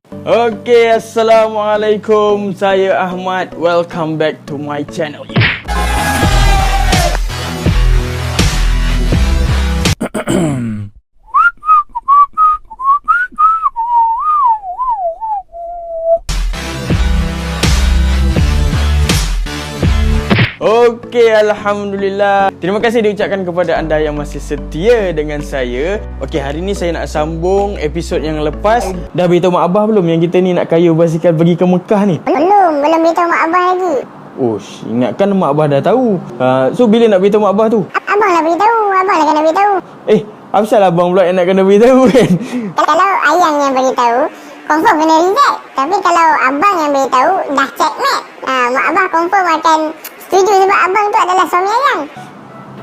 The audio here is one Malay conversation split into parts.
Okay, Assalamualaikum. Saya Ahmad. Welcome back to my channel. Okey, Alhamdulillah. Terima kasih diucapkan kepada anda yang masih setia dengan saya. Okey, hari ni saya nak sambung episod yang lepas. Dah beritahu mak abah belum yang kita ni nak kayuh basikal pergi ke Mekah ni? Belum beritahu mak abah lagi. Oh, ingatkan mak abah dah tahu. So bila nak beritahu mak abah tu? Abang lah beritahu, abang lah kena beritahu. Apasal abang pula yang nak kena beritahu kan? Kalau ayang yang beritahu, confirm kena reject. Tapi kalau abang yang beritahu, dah checkmate. Mak abah confirm akan setuju sebab abang tu adalah suami ayang.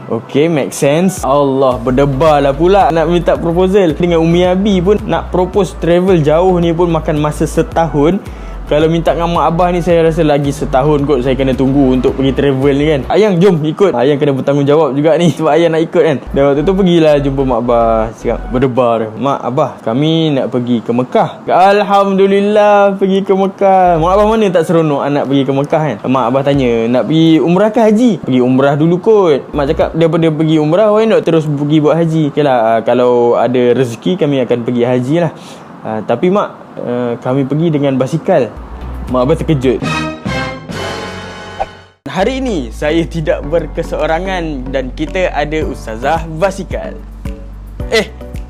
Okay, make sense. Allah, berdebar lah pula nak minta proposal. Dengan Umi Abi pun nak propose travel jauh ni pun makan masa setahun. Kalau minta dengan mak abah ni saya rasa lagi setahun kot saya kena tunggu untuk pergi travel ni kan. Ayang jom ikut. Ayang kena bertanggungjawab juga ni sebab ayang nak ikut kan. Dan waktu tu pergilah jumpa mak abah. Cakap berdebar, mak abah kami nak pergi ke Mekah. Alhamdulillah pergi ke Mekah. Mak abah mana tak seronok anak pergi ke Mekah kan. Mak abah tanya nak pergi umrah ke haji? Pergi umrah dulu kot. Mak cakap daripada pergi umrah why not terus pergi buat haji. Okay lah, kalau ada rezeki kami akan pergi haji lah. Tapi mak, kami pergi dengan basikal. Mak abah terkejut. Hari ini saya tidak berkeseorangan dan kita ada Ustazah Basikal.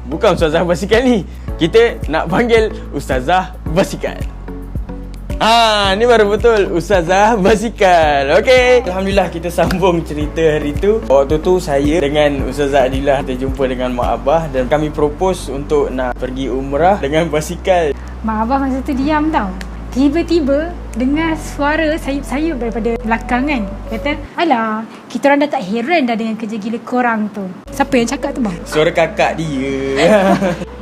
Bukan Ustazah Basikal ni. Kita nak panggil Ustazah Basikal. Ni baru betul Ustazah Basikal. Okey, Alhamdulillah kita sambung cerita hari tu. Waktu tu saya dengan Ustazah Adilah kita jumpa dengan mak abah dan kami propose untuk nak pergi umrah dengan basikal. Mak abah masa tu diam tau. Tiba-tiba dengar suara sayup-sayup daripada belakang kan. Kata, alah, kita orang dah tak heran dah dengan kerja gila korang tu. Siapa yang cakap tu bang? Suara kakak dia.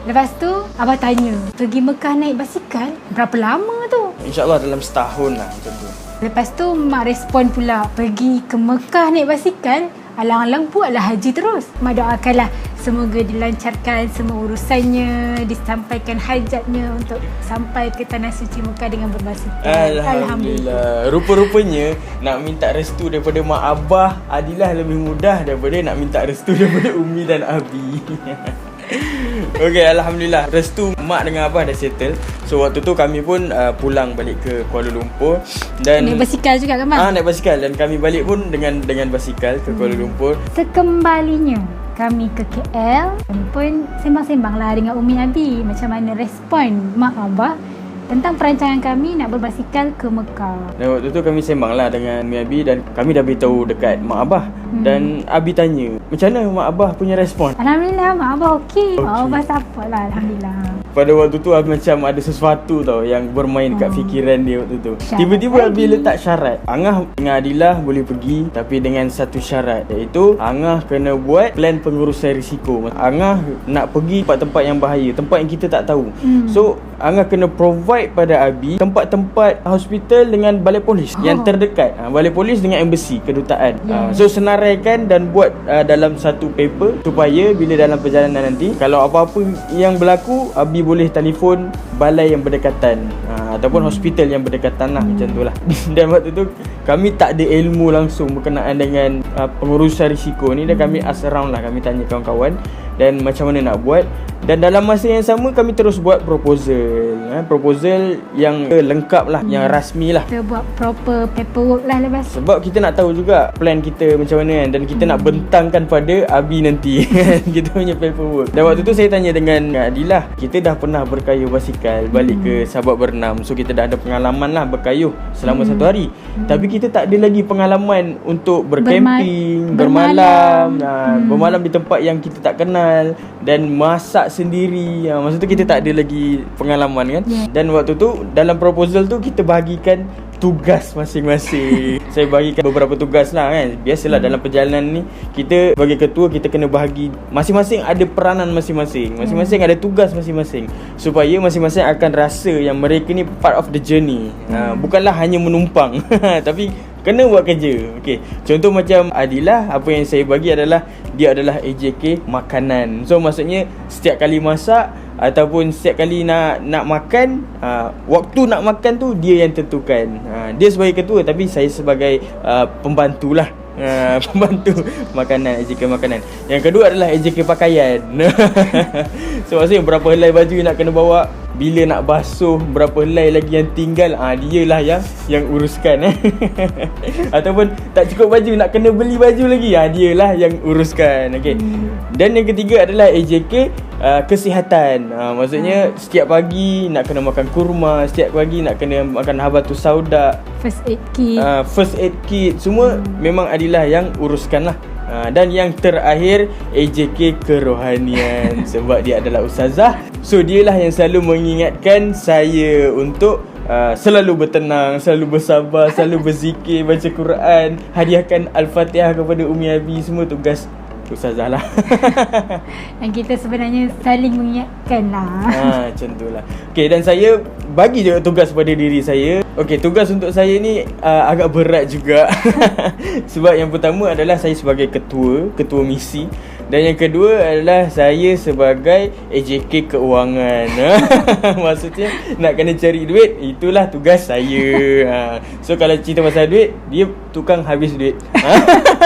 Lepas tu abah tanya, pergi Mekah naik basikal berapa lama tu? InsyaAllah dalam setahun lah macam tu. Lepas tu mak respon pula, pergi ke Mekah naik basikal, alang-alang buatlah haji terus. Mak doakanlah semoga dilancarkan semua urusannya, disampaikan hajatnya untuk sampai ke tanah suci Mekah dengan berbasikal. Alhamdulillah. Rupa-rupanya nak minta restu daripada mak abah Adilah lebih mudah daripada nak minta restu daripada Umi dan Abi. Okey, Alhamdulillah restu mak dengan abah dah settle. So waktu tu kami pun pulang balik ke Kuala Lumpur dan naik basikal juga kan bang? Naik basikal dan kami balik pun dengan basikal ke Kuala Lumpur. Sekembalinya kami ke KL, kami pun sembang-sembang lah dengan Umi Abi macam mana respon mak abah tentang perancangan kami nak berbasikal ke Mekah. Dan waktu tu kami sembang lah dengan Umi Abi dan kami dah beritahu dekat mak abah. Dan Abi tanya, macam mana mak abah punya respon? Alhamdulillah mak abah okey. Mak abah support lah, Alhamdulillah. Pada waktu tu Abi macam ada sesuatu tau yang bermain kat fikiran dia waktu tu. Syarat Tiba-tiba lagi. Abi letak syarat. Angah dengan Adilah boleh pergi tapi dengan satu syarat, iaitu Angah kena buat plan pengurusan risiko. Angah nak pergi tempat-tempat yang bahaya, tempat yang kita tak tahu. So Angah kena provide pada Abi tempat-tempat hospital dengan balai polis yang terdekat. Balai polis dengan embassy, kedutaan. So senaraikan dan buat dalam satu paper supaya bila dalam perjalanan nanti kalau apa-apa yang berlaku, Abi boleh telefon balai yang berdekatan ataupun hospital yang berdekatan lah, macam tu lah. Dan waktu tu kami tak ada ilmu langsung berkenaan dengan pengurusan risiko ni dan kami ask around lah, kami tanya kawan-kawan dan macam mana nak buat. Dan dalam masa yang sama kami terus buat proposal. Proposal yang lengkap lah, yang rasmi lah. Kita buat proper paperwork lah lepas. Sebab kita nak tahu juga plan kita macam mana kan. Dan kita nak bentangkan pada Abi nanti kita punya paperwork. Dan waktu tu saya tanya dengan Adilah, kita dah pernah berkayuh basikal balik ke Sabak Bernam. So kita dah ada pengalaman lah berkayuh selama satu hari. Tapi kita tak ada lagi pengalaman untuk bercamping, bermalam, bermalam di tempat yang kita tak kenal dan masak sendiri. Masa tu kita tak ada lagi pengalaman kan. Dan waktu tu dalam proposal tu kita bahagikan tugas masing-masing. Saya bagikan beberapa tugas lah kan. Biasalah dalam perjalanan ni kita bagi ketua, kita kena bahagi masing-masing ada peranan masing-masing. Masing-masing ada tugas masing-masing supaya masing-masing akan rasa yang mereka ni part of the journey. Bukanlah hanya menumpang tapi kena buat kerja. Okey, contoh macam Adilah, apa yang saya bagi adalah dia adalah AJK makanan. So maksudnya setiap kali masak ataupun setiap kali nak makan, waktu nak makan tu dia yang tentukan. Dia sebagai ketua tapi saya sebagai pembantulah. Pembantu makanan, AJK makanan. Yang kedua adalah AJK pakaian. So maksudnya berapa helai baju nak kena bawa, bila nak basuh, berapa helai lagi yang tinggal, dia lah yang uruskan. Ataupun tak cukup baju, nak kena beli baju lagi, dia lah yang uruskan. Okay. Dan yang ketiga adalah AJK kesihatan. Maksudnya setiap pagi nak kena makan kurma, setiap pagi nak kena makan habatus sauda, First aid kit. First aid kit, semua memang Adilah yang uruskan lah. Dan yang terakhir AJK kerohanian. Sebab dia adalah ustazah, so dia lah yang selalu mengingatkan saya untuk selalu bertenang, selalu bersabar, selalu berzikir, baca Quran, hadiahkan Al-Fatihah kepada Umi Abi. Semua tugas ustazah lah. Dan kita sebenarnya saling mengingatkan lah. Macam tu lah. Okay, dan saya bagi juga tugas pada diri saya. Okay, tugas untuk saya ni agak berat juga. Sebab yang pertama adalah saya sebagai ketua misi. Dan yang kedua adalah saya sebagai AJK keuangan. Maksudnya nak kena cari duit, itulah tugas saya. So kalau cerita pasal duit, dia tukang habis duit.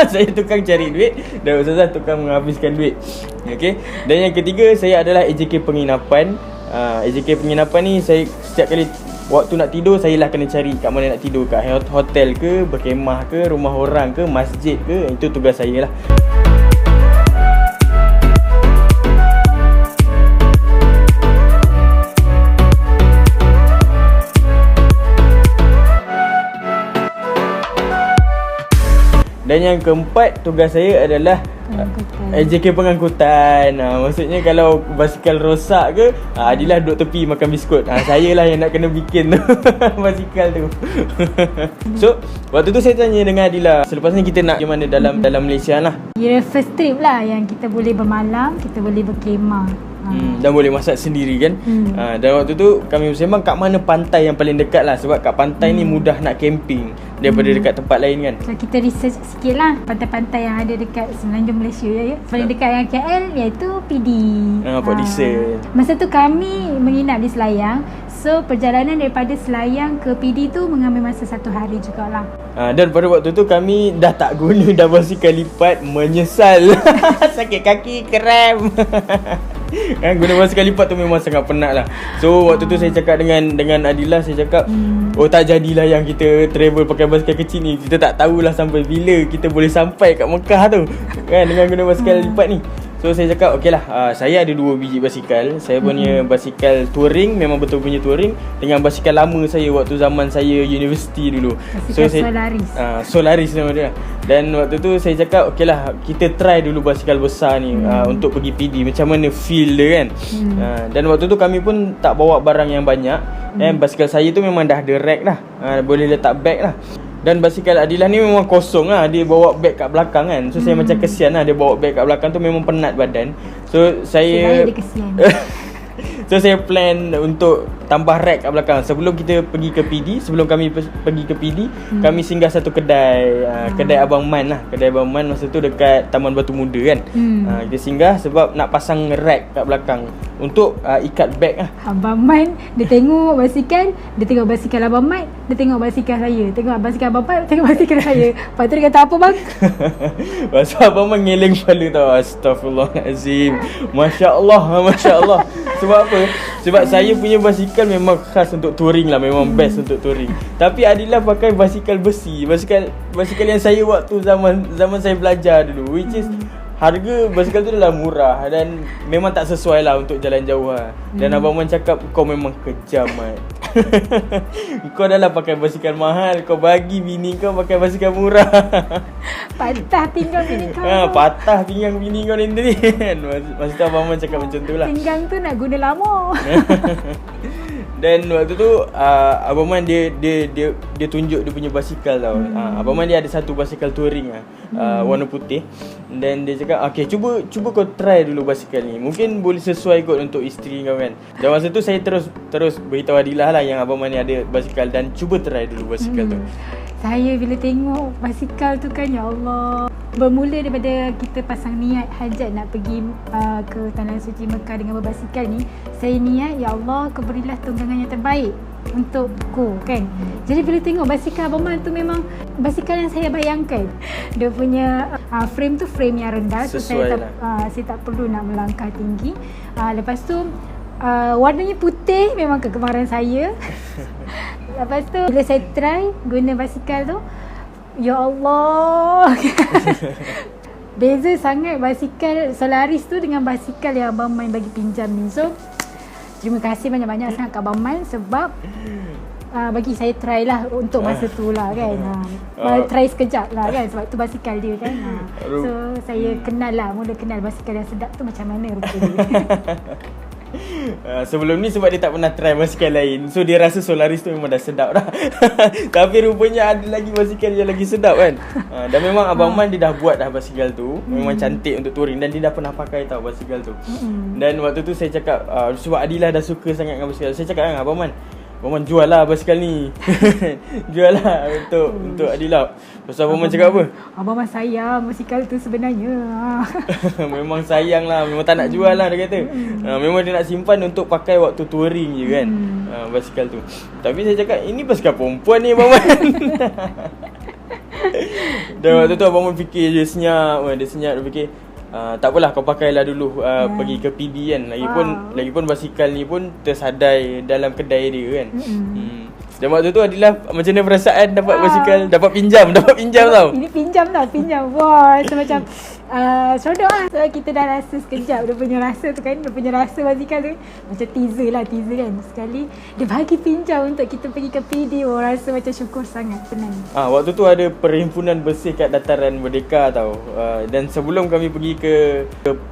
Saya tukang cari duit dan ustazah tukang menghabiskan duit. Okay. Dan yang ketiga, saya adalah AJK penginapan. AJK penginapan ni, saya setiap kali waktu nak tidur, saya lah kena cari kat mana nak tidur, kat hotel ke, berkemah ke, rumah orang ke, masjid ke. Itu tugas saya lah. Dan yang keempat, tugas saya adalah AJK pengangkutan. Maksudnya kalau basikal rosak ke, Adilah duduk tepi makan biskut. Saya lah yang nak kena bikin tu basikal tu. So waktu tu saya tanya dengan Adilah, selepas ni kita nak pergi mana dalam Malaysia lah. Kira first trip lah, yang kita boleh bermalam, kita boleh berkemah. Dan boleh masak sendiri kan. Dan waktu tu kami bersembang kat mana pantai yang paling dekat lah. Sebab kat pantai ni mudah nak camping daripada dekat tempat lain kan. So kita research sikit lah pantai-pantai yang ada dekat Semenanjung Malaysia ya. Paling dekat yang KL iaitu PD. Port Dickson. Masa tu kami menginap di Selayang. So perjalanan daripada Selayang ke PD tu mengambil masa 1 hari jugalah. Dan pada waktu tu kami dah tak guna dah basikal lipat, menyesal. Sakit kaki, krem. Guna basikal lipat tu memang sangat penat lah. So waktu tu saya cakap dengan Adilah, saya cakap oh tak jadilah yang kita travel pakai basikal kecil ni. Kita tak tahulah sampai bila kita boleh sampai kat Mekah tu kan, dengan guna basikal lipat ni. So saya cakap okey lah, saya ada 2 biji basikal. Saya punya basikal touring, memang betul punya touring, dengan basikal lama saya waktu zaman saya universiti dulu. Basikal Solaris. Solaris nama dia. Dan waktu tu saya cakap okey lah, kita try dulu basikal besar ni untuk pergi PD, macam mana feel dia kan. Dan waktu tu kami pun tak bawa barang yang banyak. Basikal saya tu memang dah ada rack lah, boleh letak bag lah. Dan basikal Adilah ni memang kosong lah, dia bawa beg kat belakang kan. So saya macam kesian lah, dia bawa beg kat belakang tu, memang penat badan. So saya dia kesian. So saya plan untuk tambah rack kat belakang. Sebelum kita pergi ke PD, sebelum kami pergi ke PD, kami singgah satu kedai, kedai Abang Man lah. Kedai Abang Man masa tu dekat Taman Batu Muda kan. Kita singgah sebab nak pasang rack kat belakang untuk ikat beg lah. Abang Man, dia tengok basikal, dia tengok basikal Abang Man, dia tengok basikal saya, tengok basikal Abang Man, tengok basikal saya. Lepas tu dia kata apa bang? Pasal Abang Man ngeleng kepala tau. Astaghfirullahalazim. Masya Allah. Sebab apa? Sebab saya punya basikal memang khas untuk touring lah, memang best untuk touring. Tapi Adilah pakai basikal besi, basikal yang saya waktu zaman saya belajar dulu, which is harga basikal tu adalah murah dan memang tak sesuai lah untuk jalan jauh lah. Dan Abang Man cakap, kau memang kejam Mat. Kau dah lah pakai basikal mahal, kau bagi bini kau pakai basikal murah. Patah pinggang bini kau. Patah pinggang bini kau ni kan. Masa tu Abang Man cakap macam tu lah. Pinggang tu nak guna lama. Dan waktu tu Abang Man dia tunjuk dia punya basikal tau. Abang Man dia ada satu basikal touring lah, warna putih. Dan dia cakap okay, cuba kau try dulu basikal ni, mungkin boleh sesuai kot untuk isteri kau kan. Dan masa tu saya terus beritahu Adilah lah yang Abang Man ni ada basikal, dan cuba try dulu basikal tu. Saya bila tengok basikal tu kan, ya Allah. Bermula daripada kita pasang niat hajat nak pergi ke Tanah Suci Mekah dengan berbasikal ni, saya niat, ya Allah, kau berilah tunggangan yang terbaik untukku kan. Jadi bila tengok basikal Abang Man tu, memang basikal yang saya bayangkan. Dia punya frame tu frame yang rendah, so saya tak perlu nak melangkah tinggi. Lepas tu warnanya putih, memang kegemaran saya. Lepas tu bila saya try guna basikal tu, ya Allah. Beza sangat basikal Solaris tu dengan basikal yang Abang Man bagi pinjam ni. So terima kasih banyak-banyak sangat kat Abang Man sebab bagi saya try lah untuk masa tu lah kan. Try sekejap lah kan, sebab tu basikal dia kan. So saya mula kenal basikal yang sedap tu macam mana rupa dia. Sebelum ni sebab dia tak pernah try basikal lain, so dia rasa Solaris tu memang dah sedap dah. Tapi rupanya ada lagi basikal yang lagi sedap kan. Dan memang Abang Man dia dah buat dah basikal tu. Memang cantik untuk touring dan dia dah pernah pakai tau basikal tu. Dan waktu tu saya cakap sebab Adilah dah suka sangat dengan basikal, saya cakap kan, Abang Man jual lah basikal ni. Jual lah untuk Adilah. Lepas Abang Man cakap apa? Abang Man sayang basikal tu sebenarnya. Memang sayang lah, memang tak nak jual lah dia kata. Memang dia nak simpan untuk pakai waktu touring je kan. Basikal tu. Tapi saya cakap, ini basikal perempuan ni Abang Man. Dan waktu tu Abang Man fikir je senyap. Dia fikir, tak apalah, kau pakailah dulu pergi ke PD kan. Lagipun basikal ni pun tersadai dalam kedai dia kan. Dan waktu tu Adilah macam mana perasaan dapat basikal, dapat pinjam tau. Ini pinjam. Wah, so macam seronok lah. So kita dah rasa sekejap dia punya rasa tu kan, dia punya rasa basikal tu macam teaser kan. Sekali dia bagi pinjam untuk kita pergi ke PD, rasa macam syukur sangat, tenang. Waktu tu ada perhimpunan bersih kat Dataran Merdeka tau. Dan sebelum kami pergi ke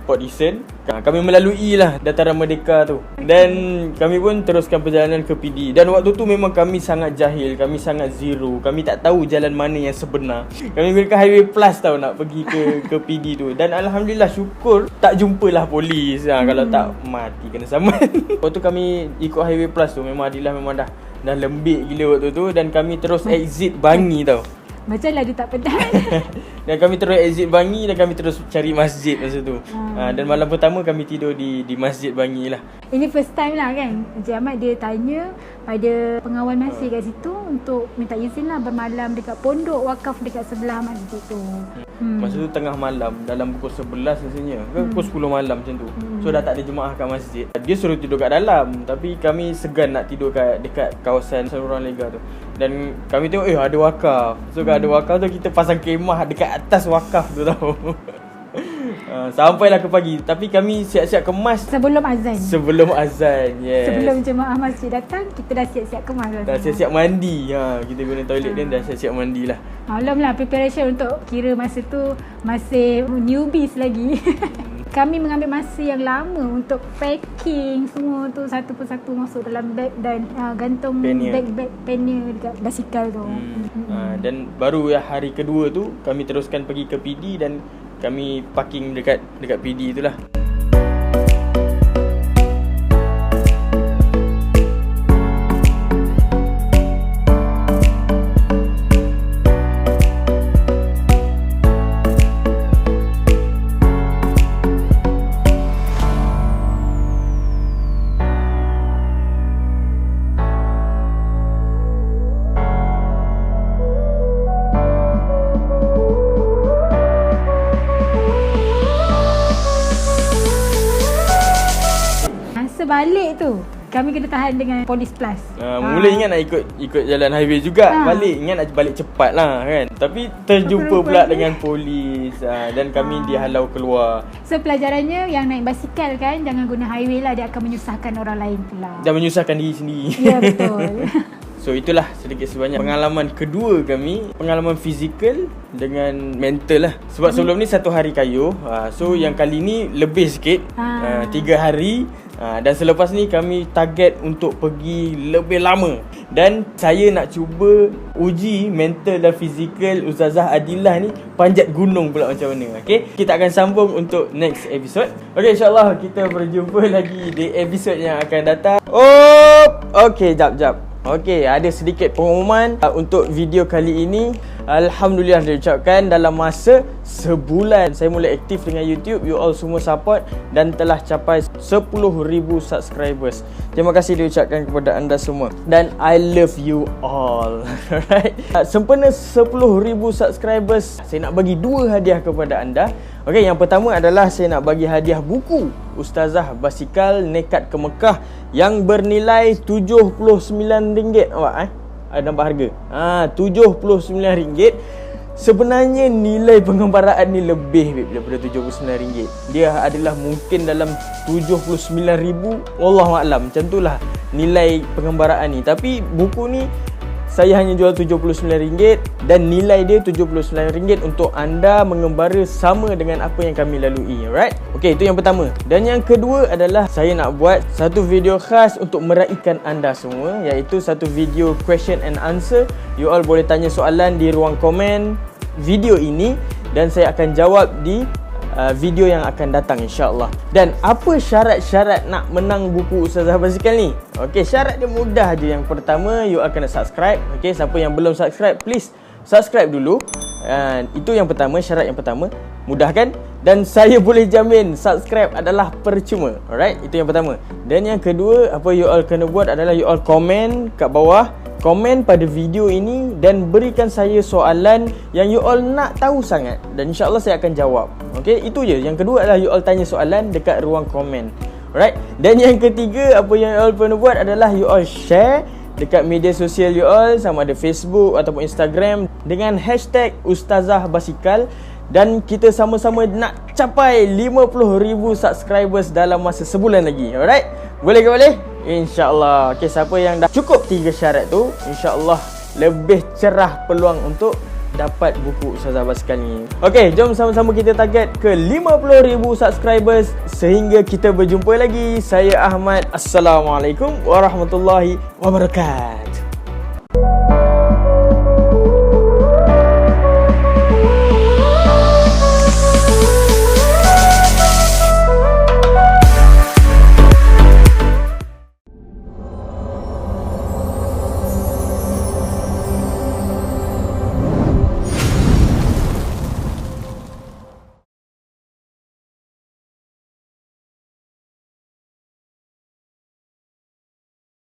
Port Dickson, kami melalui lah Dataran Merdeka tu. Dan kami pun teruskan perjalanan ke PD. Dan waktu tu memang kami sangat jahil, kami sangat zero. Kami tak tahu jalan mana yang sebenar. Kami pergi ke Highway Plus tau nak pergi ke PD tu. Dan Alhamdulillah syukur tak jumpalah polis. Kalau tak mati kena saman. Waktu kami ikut Highway Plus tu, memang Adilah memang dah lembik gila waktu tu. Dan kami terus exit Bangi tau. Macam lah dia tak pedal. Dan kami terus exit Bangi dan kami terus cari masjid masa tu. Dan malam pertama kami tidur di masjid Bangi lah. Ini first time lah kan. Encik Ahmad dia tanya pada pengawal masjid kat situ untuk minta izin lah bermalam dekat pondok wakaf dekat sebelah masjid tu. Masa tu tengah malam, dalam pukul 11 rasanya ke pukul 10 malam macam tu. So dah tak ada jemaah kat masjid. Dia suruh tidur kat dalam, tapi kami segan nak tidur dekat kawasan saluran lega tu. Dan kami tengok ada wakaf. So kalau ada wakaf tu, kita pasang kemah dekat atas wakaf tu tau. Sampailah ke pagi. Tapi kami siap-siap kemas Sebelum azan, yes. Sebelum jemaah masjid datang, kita dah siap-siap kemas lah. Dah siap-siap mandi. Kita guna toilet dia dah siap-siap mandi lah. Maklum lah, preparation untuk kira masa tu masih newbies lagi. Kami mengambil masa yang lama untuk packing semua tu, satu persatu masuk dalam beg dan gantung bag pannier dekat basikal tu. Dan baru hari kedua tu kami teruskan pergi ke PD dan kami parking dekat PD itulah. Balik tu kami kena tahan dengan polis plus. Mula ingat nak ikut jalan highway juga. Balik ingat nak balik cepat lah kan. Tapi terjumpa pula dengan polis. Dan kami dihalau keluar. So pelajarannya, yang naik basikal kan, jangan guna highway lah, dia akan menyusahkan orang lain pula. Dan menyusahkan diri sendiri. Ya, betul. So itulah sedikit sebanyak pengalaman kedua kami. Pengalaman fizikal dengan mental lah. Sebab sebelum ni 1 hari kayuh. So yang kali ni lebih sikit, 3 hari. Dan selepas ni kami target untuk pergi lebih lama. Dan saya nak cuba uji mental dan fizikal Ustazah Adilah ni panjat gunung pula macam mana. Okay, kita akan sambung untuk next episode. Okay, insyaAllah kita berjumpa lagi di episod yang akan datang. Okay, jap Okey, ada sedikit pengumuman untuk video kali ini. Alhamdulillah diucapkan dalam masa sebulan saya mulai aktif dengan YouTube. You all semua support dan telah capai 10,000 subscribers. Terima kasih diucapkan kepada anda semua. Dan I love you all. Alright. Sempena 10,000 subscribers, saya nak bagi 2 hadiah kepada anda. Okey, yang pertama adalah saya nak bagi hadiah buku Ustazah Basikal Nekat ke Mekah yang bernilai RM79. Awak nampak harga. RM79. Sebenarnya nilai pengembaraan ni lebih daripada RM79. Dia adalah mungkin dalam 79,000, wallahualam, macam itulah nilai pengembaraan ni. Tapi buku ni saya hanya jual RM79 dan nilai dia RM79 untuk anda mengembara sama dengan apa yang kami lalui. Alright? Okey, itu yang pertama. Dan yang kedua adalah saya nak buat satu video khas untuk meraihkan anda semua, iaitu satu video question and answer. You all boleh tanya soalan di ruang komen video ini dan saya akan jawab di video yang akan datang, insyaAllah. Dan apa syarat-syarat nak menang buku Ustazah Basikal ni? Okey, syarat dia mudah je. Yang pertama, you all kena subscribe. Okey, siapa yang belum subscribe, please subscribe dulu. Itu yang pertama, syarat yang pertama. Mudah kan? Dan saya boleh jamin subscribe adalah percuma. Alright, itu yang pertama. Dan yang kedua, apa you all kena buat adalah you all komen kat bawah, komen pada video ini dan berikan saya soalan yang you all nak tahu sangat dan insyaAllah saya akan jawab. Okay, itu je. Yang kedua adalah you all tanya soalan dekat ruang komen. Alright. Dan yang ketiga, apa yang you all perlu buat adalah you all share dekat media sosial you all, sama ada Facebook ataupun Instagram, dengan hashtag Ustazah Basikal. Dan kita sama-sama nak capai 50,000 subscribers dalam masa sebulan lagi. Alright? Boleh ke boleh? InsyaAllah. Okay, siapa yang dah cukup 3 syarat tu, InsyaAllah lebih cerah peluang untuk dapat buku Ustazah Basikal ni. Okay, jom sama-sama kita target ke 50,000 subscribers. Sehingga kita berjumpa lagi. Saya Ahmad. Assalamualaikum warahmatullahi wabarakatuh.